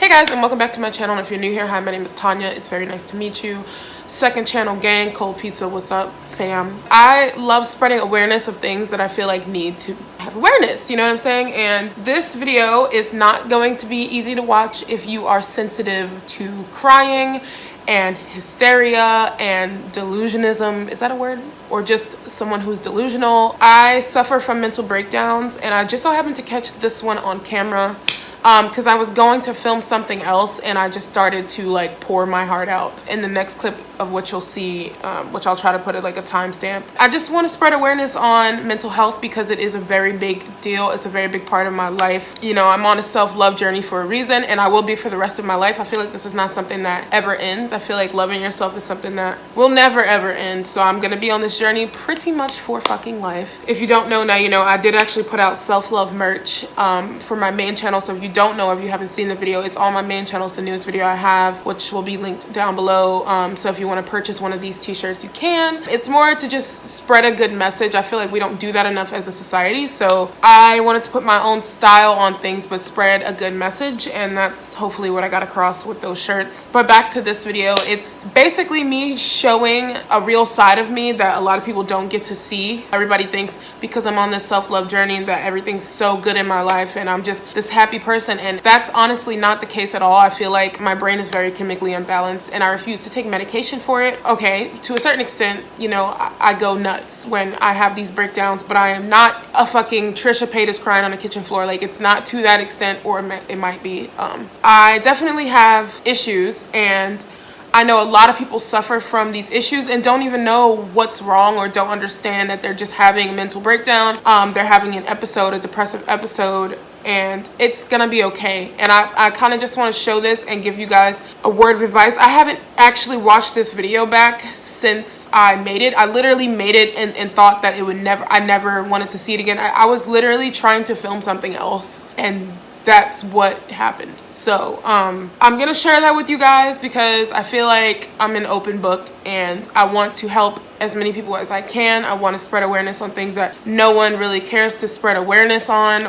Hey guys, and welcome back to my channel. And if you're new here, hi, my name is Tanya. It's very nice to meet you. Second channel gang, Cold Pizza, what's up fam? I love spreading awareness of things that I feel like need to have awareness, you know what I'm saying? And this video is not going to be easy to watch if you are sensitive to crying and hysteria and delusionism. Is that a word? Or just someone who's delusional. I suffer from mental breakdowns, and I just so happened to catch this one on camera because I was going to film something else, and I just started to like pour my heart out. In the next clip of what you'll see, which I'll try to put it like a timestamp, I just want to spread awareness on mental health because it is a very big deal. It's a very big part of my life. You know, I'm on a self-love journey for a reason, and I will be for the rest of my life. I feel like this is not something that ever ends. I feel like loving yourself is something that will never ever end. So I'm gonna be on this journey pretty much for fucking life. If you don't know now, you know, I did actually put out self-love merch for my main channel. So if you don't know, if you haven't seen the video, it's on my main channel. It's the newest video I have, which will be linked down below. So if you want to purchase one of these t-shirts, you can. It's more to just spread a good message. I feel like we don't do that enough as a society. So I wanted to put my own style on things, but spread a good message. And that's hopefully what I got across with those shirts. But back to this video, it's basically me showing a real side of me that a lot of people don't get to see. Everybody thinks because I'm on this self-love journey that everything's so good in my life and I'm just this happy person, and that's honestly not the case at all. I feel like my brain is very chemically unbalanced and I refuse to take medication for it. Okay, to a certain extent, you know, I go nuts when I have these breakdowns, but I am not a fucking Trisha Paytas crying on a kitchen floor. Like, it's not to that extent, or it might be. I definitely have issues, and I know a lot of people suffer from these issues and don't even know what's wrong or don't understand that they're just having a mental breakdown. They're having an episode, a depressive episode, and it's gonna be okay. And I kind of just want to show this and give you guys a word of advice. I haven't actually watched this video back since I made it. I literally made it and thought that it would I never wanted to see it again. I was literally trying to film something else, and that's what happened. So I'm gonna share that with you guys because I feel like I'm an open book and I want to help as many people as I can. I want to spread awareness on things that no one really cares to spread awareness on.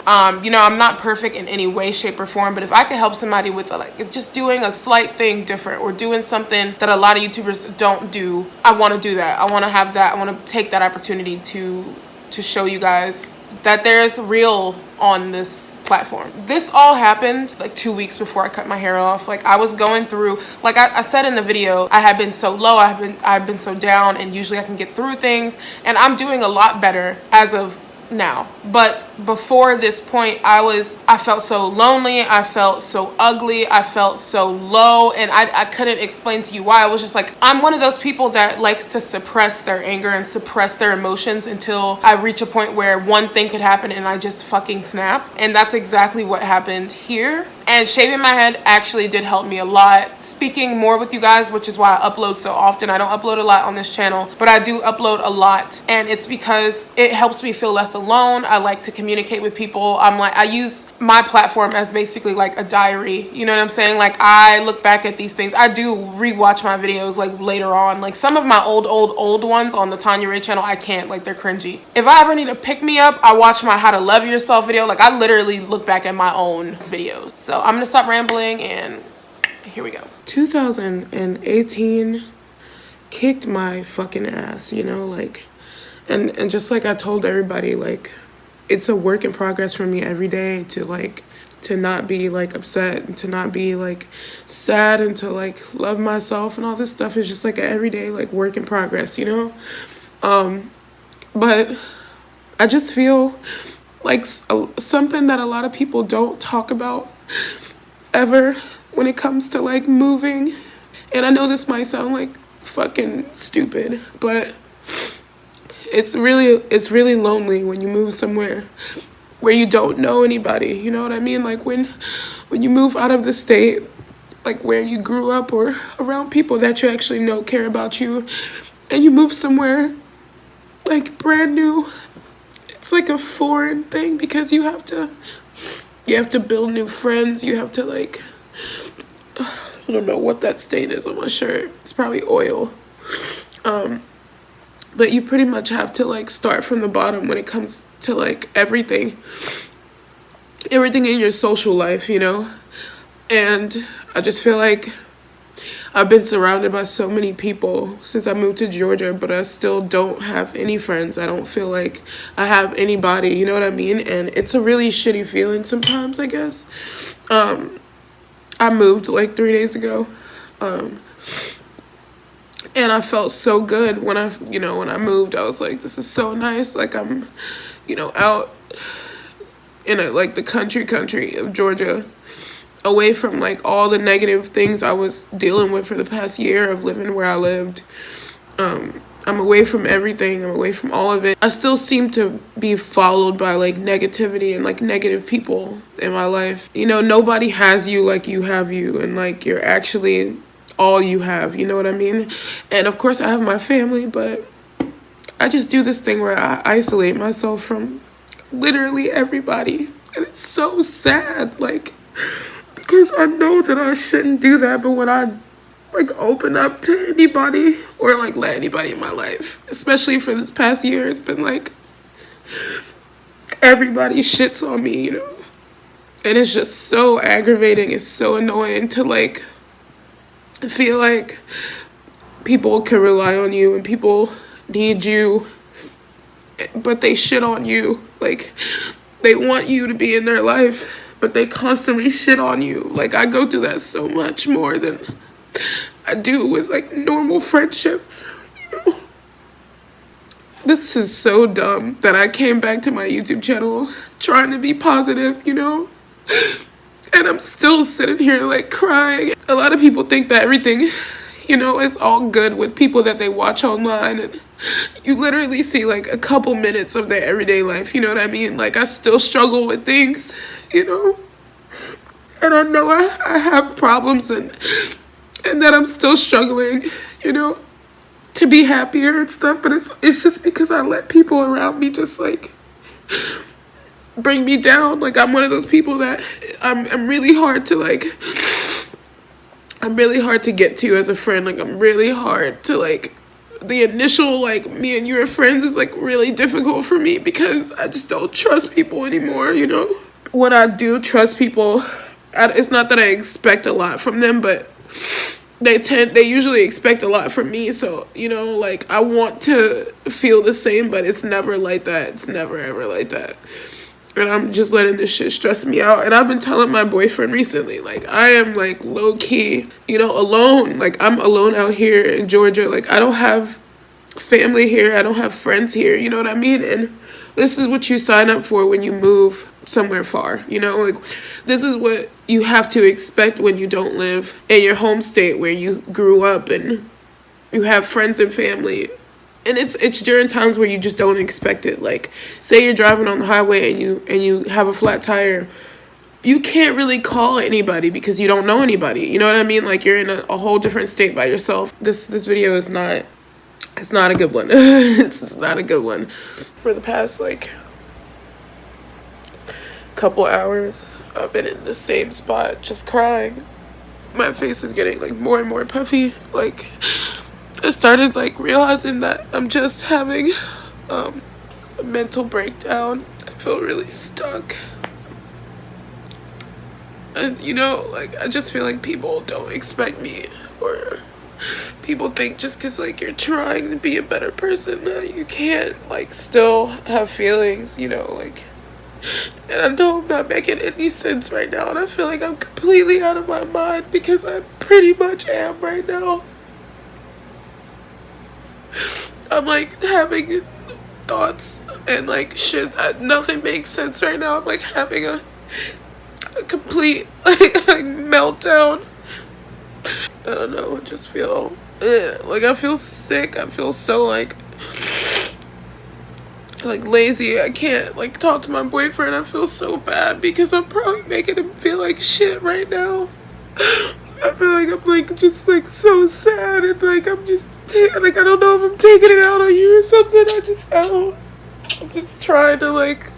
You know, I'm not perfect in any way, shape, or form, but if I could help somebody with like just doing a slight thing different or doing something that a lot of YouTubers don't do, I want to do that. I want to have that. I want to take that opportunity to show you guys that there's real on this platform. This all happened like 2 weeks before I cut my hair off. Like, I was going through, like I said in the video, I had been so low, I've been so down, and usually I can get through things, and I'm doing a lot better as of now. But before this point, I felt so lonely, I felt so ugly, I felt so low, and I couldn't explain to you why. I was just like, I'm one of those people that likes to suppress their anger and suppress their emotions until I reach a point where one thing could happen and I just fucking snap. And that's exactly what happened here. And shaving my head actually did help me a lot. Speaking more with you guys, which is why I upload so often. I don't upload a lot on this channel, but I do upload a lot. And it's because it helps me feel less alone. I like to communicate with people. I use my platform as basically like a diary. You know what I'm saying? Like, I look back at these things. I do rewatch my videos like later on. Like, some of my old ones on the Tanya Ray channel, I can't. Like, they're cringy. If I ever need to pick me up, I watch my How to Love Yourself video. Like, I literally look back at my own videos. So I'm gonna stop rambling and here we go. 2018 kicked my fucking ass, you know, like, and just like I told everybody, like, it's a work in progress for me every day to not be like upset and to not be like sad and to like love myself, and all this stuff is just like an everyday like work in progress, you know. But I just feel like something that a lot of people don't talk about ever when it comes to like moving. And I know this might sound like fucking stupid, but it's really lonely when you move somewhere where you don't know anybody, you know what I mean? Like, when you move out of the state, like where you grew up or around people that you actually know care about you, and you move somewhere like brand new, it's like a foreign thing because you have to build new friends. You have to like, I don't know what that stain is on my shirt. It's probably oil. But you pretty much have to like start from the bottom when it comes to like everything in your social life, you know. And I just feel like I've been surrounded by so many people since I moved to Georgia, but I still don't have any friends. I don't feel like I have anybody, you know what I mean? And it's a really shitty feeling sometimes, I guess. I moved like 3 days ago. And I felt so good when I moved. I was like, this is so nice. Like I'm, out in like the country of Georgia, away from like all the negative things I was dealing with for the past year of living where I lived. I'm away from everything. I'm away from all of it. I still seem to be followed by like negativity and like negative people in my life. Nobody has you like you have you, and like you're actually all you have, you know what I mean? And of course I have my family, but I just do this thing where I isolate myself from literally everybody. And it's so sad, like, because I know that I shouldn't do that, but when I like open up to anybody or like let anybody in my life, especially for this past year, it's been like everybody shits on me, and it's just so aggravating. It's so annoying to like feel like people can rely on you and people need you, but they shit on you. Like they want you to be in their life, but they constantly shit on you. Like, I go through that so much more than I do with, like, normal friendships, This is so dumb that I came back to my YouTube channel trying to be positive, And I'm still sitting here, like, crying. A lot of people think that everything, is all good with people that they watch online, and you literally see, like, a couple minutes of their everyday life, you know what I mean? Like, I still struggle with things, and I know I have problems and that I'm still struggling, to be happier and stuff, but it's just because I let people around me just, like, bring me down. Like, I'm one of those people that I'm really hard to, like, I'm really hard to get to as a friend. Like, I'm really hard to, like, the initial, like, me and you are friends is, like, really difficult for me because I just don't trust people anymore, When I do trust people, it's not that I expect a lot from them, but they usually expect a lot from me. So, like, I want to feel the same, but it's never like that. It's never ever like that. And I'm just letting this shit stress me out. And I've been telling my boyfriend recently, like, I am, like, low-key, alone. Like, I'm alone out here in Georgia. Like, I don't have family here. I don't have friends here. You know what I mean? And this is what you sign up for when you move somewhere far. Like, this is what you have to expect when you don't live in your home state where you grew up and you have friends and family. And it's during times where you just don't expect it. Like, say you're driving on the highway and you have a flat tire. You can't really call anybody because you don't know anybody. You know what I mean? Like, you're in a whole different state by yourself. This video is not, it's not a good one. It's not a good one. For the past, like, couple hours, I've been in the same spot just crying. My face is getting, like, more and more puffy. Like, I started, like, realizing that I'm just having a mental breakdown. I feel really stuck. And, like, I just feel like people don't expect me, or people think just because, like, you're trying to be a better person that you can't, like, still have feelings, like. And I know I'm not making any sense right now, and I feel like I'm completely out of my mind because I pretty much am right now. I'm, like, having thoughts and, like, shit. Nothing makes sense right now. I'm, like, having a complete, like meltdown. I don't know. I just feel, like, I feel sick. I feel so, like lazy. I can't, like, talk to my boyfriend. I feel so bad because I'm probably making him feel like shit right now. I feel like I'm, like, just, like, so sad, and, like, I'm just, like, I don't know if I'm taking it out on you or something. I'm just trying to, like,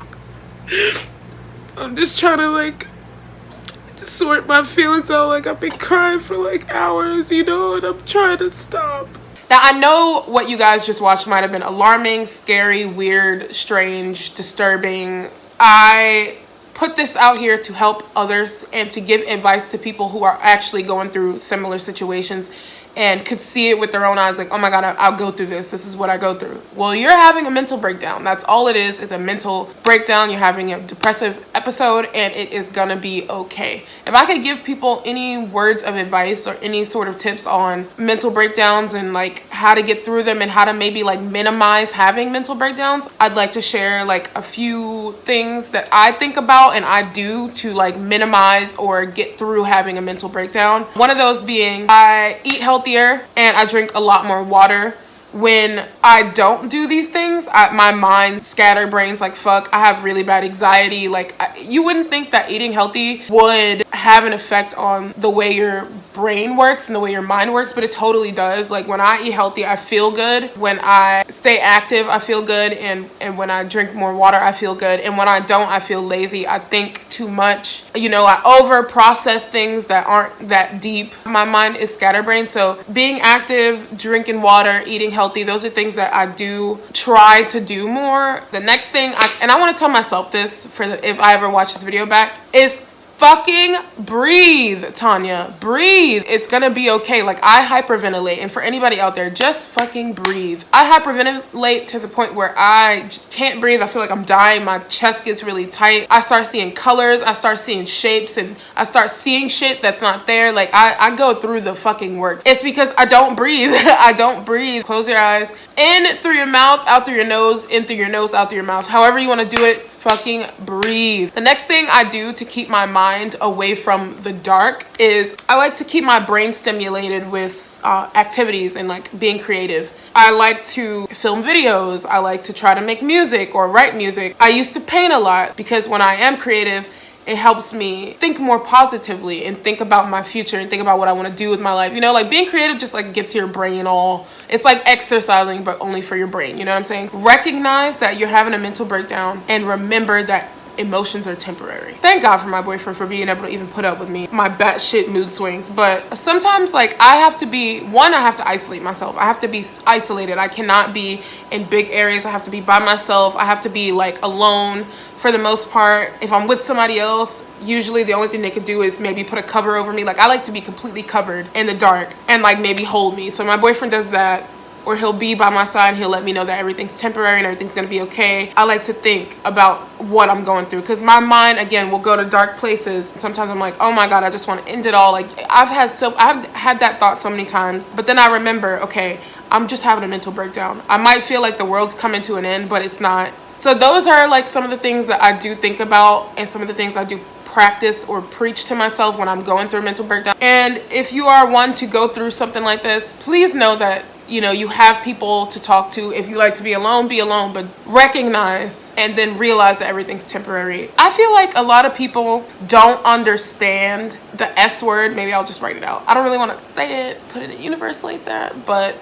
just sort my feelings out. Like, I've been crying for, like, hours, and I'm trying to stop. Now, I know what you guys just watched might have been alarming, scary, weird, strange, disturbing. I put this out here to help others and to give advice to people who are actually going through similar situations and could see it with their own eyes, like, oh my God, I'll go through this. This is what I go through. Well, you're having a mental breakdown. That's all it is a mental breakdown. You're having a depressive episode, and it is gonna be okay. If I could give people any words of advice or any sort of tips on mental breakdowns and like how to get through them and how to maybe like minimize having mental breakdowns, I'd like to share like a few things that I think about and I do to like minimize or get through having a mental breakdown. One of those being I eat healthier and I drink a lot more water. When I don't do these things, my mind scatterbrains like fuck. I have really bad anxiety. Like you wouldn't think that eating healthy would have an effect on the way your brain works and the way your mind works, but it totally does. Like when I eat healthy, I feel good. When I stay active, I feel good. And when I drink more water, I feel good. And when I don't, I feel lazy. I think too much. You know, I over process things that aren't that deep. My mind is scatterbrained. So being active, drinking water, eating healthy, those are things that I do try to do more. The next thing, and I want to tell myself this for if I ever watch this video back, is fucking breathe, Tanya. Breathe. It's gonna be okay. Like I hyperventilate, and for anybody out there, just fucking breathe. I hyperventilate to the point where I can't breathe. I feel like I'm dying. My chest gets really tight. I start seeing colors. I start seeing shapes, and I start seeing shit that's not there. Like I go through the fucking work. It's because I don't breathe. I don't breathe. Close your eyes. In through your mouth, out through your nose, in through your nose, out through your mouth. However you want to do it, fucking breathe. The next thing I do to keep my mind away from the dark is I like to keep my brain stimulated with activities and like being creative. I like to film videos. I like to try to make music or write music. I used to paint a lot because when I am creative, it helps me think more positively and think about my future and think about what I want to do with my life. You know, like being creative just like gets your brain all, it's like exercising, but only for your brain. You know what I'm saying? Recognize that you're having a mental breakdown and remember that emotions are temporary. Thank God for my boyfriend for being able to even put up with me, my batshit mood swings. But sometimes like I have to isolate myself. I have to be isolated. I cannot be in big areas. I have to be by myself. I have to be like alone for the most part. If I'm with somebody else, usually the only thing they could do is maybe put a cover over me. Like I like to be completely covered in the dark and like maybe hold me. So my boyfriend does that. Or he'll be by my side and he'll let me know that everything's temporary and everything's gonna be okay. I like to think about what I'm going through because my mind, again, will go to dark places. Sometimes I'm like, oh my God, I just want to end it all. Like I've had that thought so many times, but then I remember, okay, I'm just having a mental breakdown. I might feel like the world's coming to an end, but it's not. So those are like some of the things that I do think about and some of the things I do practice or preach to myself when I'm going through a mental breakdown. And if you are one to go through something like this, please know that you know, you have people to talk to. If you like to be alone, but recognize and then realize that everything's temporary. I feel like a lot of people don't understand the S word. Maybe I'll just write it out. I don't really want to say it, put it in the universe like that, but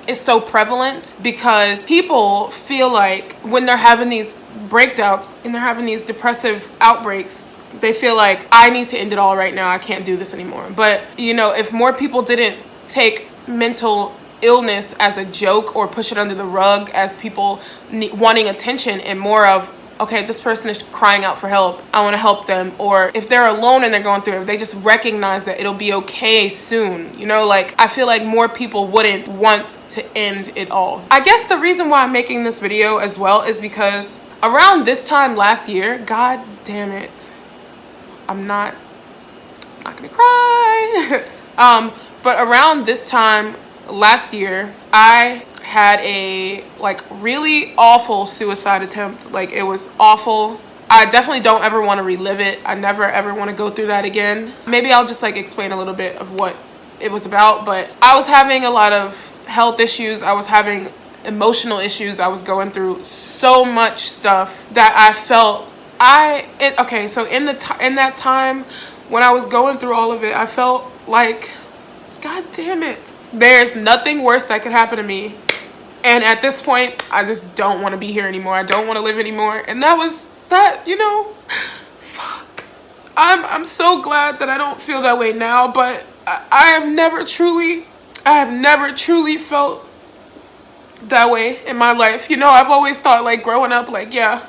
it's so prevalent because people feel like when they're having these breakdowns and they're having these depressive outbreaks, they feel like I need to end it all right now. I can't do this anymore. But, you know, if more people didn't take mental illness as a joke or push it under the rug as people wanting attention and more of, okay, this person is crying out for help, I want to help them. Or if they're alone and they're going through it, if they just recognize that it'll be okay soon. You know, like I feel like more people wouldn't want to end it all. I guess the reason why I'm making this video as well is because around this time last year, God damn it, I'm not gonna cry. But around this time last year, I had a like really awful suicide attempt. Like it was awful. I definitely don't ever want to relive it. I never ever want to go through that again. Maybe I'll just like explain a little bit of what it was about. But I was having a lot of health issues. I was having emotional issues. I was going through so much stuff that I felt so in that time when I was going through all of it, I felt like, God damn it, there's nothing worse that could happen to me. And at this point, I just don't want to be here anymore. I don't want to live anymore. And that was that, you know, fuck. I'm so glad that I don't feel that way now, but I have never truly felt that way in my life. You know, I've always thought like growing up, like, yeah,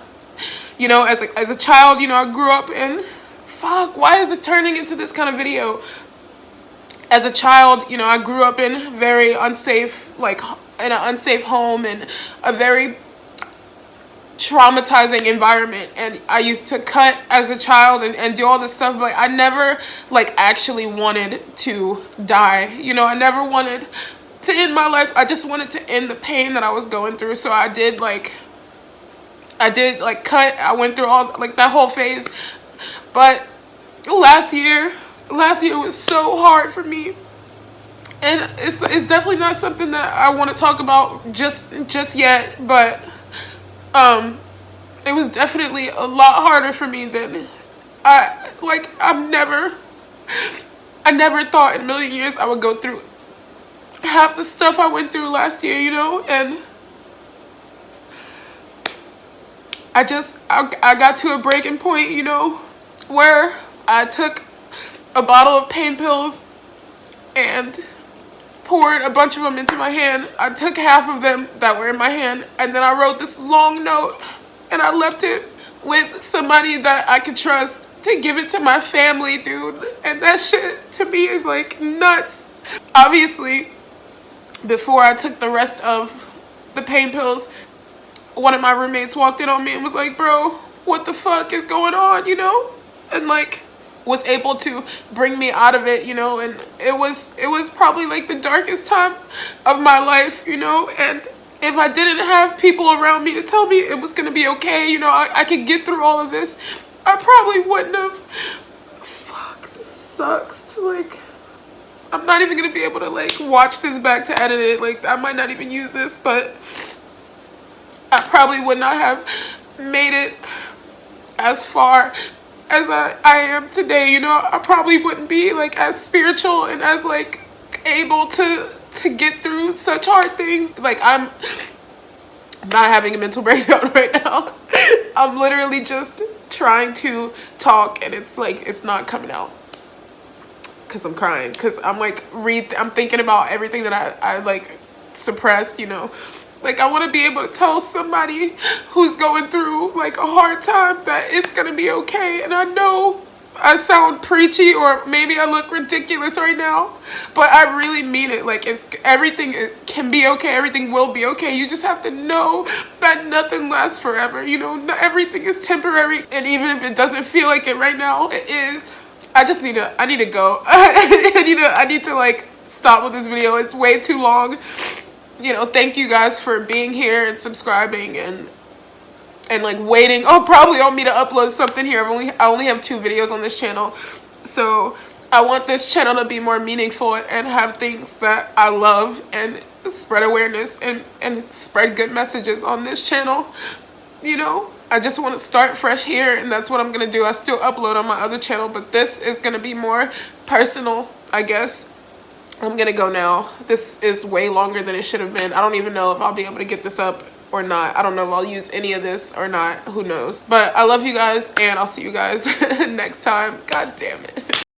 You know, as a child, you know, I grew up in, fuck, why is this turning into this kind of video? As a child, you know, I grew up in very unsafe, like in an unsafe home and a very traumatizing environment, and I used to cut as a child and do all this stuff, but I never like actually wanted to die. You know, I never wanted to end my life. I just wanted to end the pain that I was going through. So I did like cut. I went through all like that whole phase. But last year was so hard for me. And it's definitely not something that I want to talk about just yet, but it was definitely a lot harder for me than I never thought in a million years I would go through half the stuff I went through last year, you know. And I got to a breaking point, you know, where I took a bottle of pain pills and poured a bunch of them into my hand. I took half of them that were in my hand, and then I wrote this long note and I left it with somebody that I could trust to give it to my family, dude. And that shit to me is like nuts. Obviously, before I took the rest of the pain pills, one of my roommates walked in on me and was like, bro, what the fuck is going on, you know? And like was able to bring me out of it, you know. And it was probably like the darkest time of my life, you know. And if I didn't have people around me to tell me it was gonna be okay, you know, I could get through all of this, I probably wouldn't have. Fuck, this sucks. Like, I'm not even gonna be able to like watch this back to edit it. Like, I might not even use this, but I probably would not have made it as far as I am today, you know. I probably wouldn't be like as spiritual and as like able to get through such hard things. Like, I'm not having a mental breakdown right now. I'm literally just trying to talk, and it's like it's not coming out because I'm crying, because I'm like I'm thinking about everything that I like suppressed, you know. Like, I want to be able to tell somebody who's going through like a hard time that it's gonna be okay. And I know I sound preachy, or maybe I look ridiculous right now, but I really mean it. Like, everything can be okay. Everything will be okay. You just have to know that nothing lasts forever. You know, everything is temporary, and even if it doesn't feel like it right now, it is. I need to go. I need to like stop with this video. It's way too long. You know, thank you guys for being here and subscribing and like waiting. Oh, probably on me to upload something here. I only have 2 videos on this channel, so I want this channel to be more meaningful and have things that I love and spread awareness and spread good messages on this channel. You know, I just want to start fresh here, and that's what I'm gonna do. I still upload on my other channel, but this is gonna be more personal, I guess. I'm gonna go now. This is way longer than it should have been. I don't even know if I'll be able to get this up or not. I don't know if I'll use any of this or not. Who knows? But I love you guys, and I'll see you guys next time. God damn it.